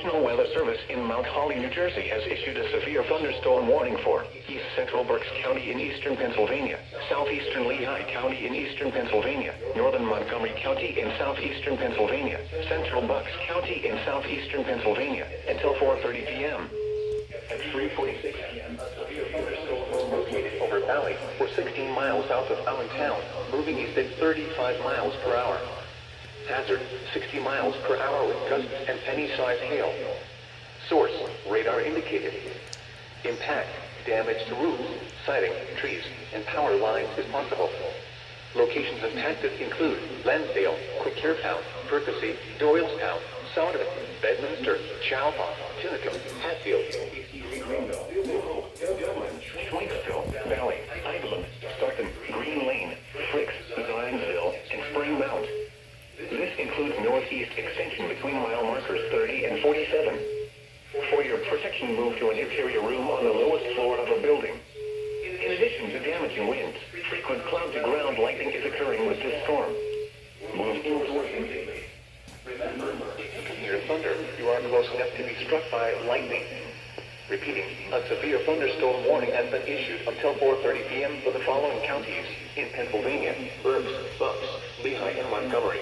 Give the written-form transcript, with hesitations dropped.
National Weather Service in Mount Holly, New Jersey has issued a severe thunderstorm warning for east central Berks County in eastern Pennsylvania, southeastern Lehigh County in eastern Pennsylvania, northern Montgomery County in southeastern Pennsylvania, central Bucks County in southeastern Pennsylvania, until 4:30 p.m. At 3:46 p.m., a severe thunderstorm was located over Valley, or 16 miles south of Allentown, moving east at 35 miles per hour. Hazard, 60 miles per hour with gusts and penny-sized hail. Source, radar indicated. Impact, damage to roofs, siding, trees, and power lines is possible. Locations impacted include Lansdale, Quick Care Town, Percy, Doylestown, Sauter, Bedminster, Chalfont, Tinicum, Hatfield, Greenville, Schweightsville, Valley, Iveland, Stockton, Green Lane, Fricks, Zionsville, and Spring Mount. This includes northeast extension between mile markers 30 and 47. For your protection, move to an interior room on the lowest floor of a building. In addition to damaging winds, frequent cloud-to-ground lightning is occurring with this storm. Move indoors immediately. Remember, if you can hear thunder, you are close enough to be struck by lightning. Repeating, a severe thunderstorm warning has been issued until 4:30 p.m. for the following counties in Pennsylvania: Berks, Bucks, Lehigh, and Montgomery.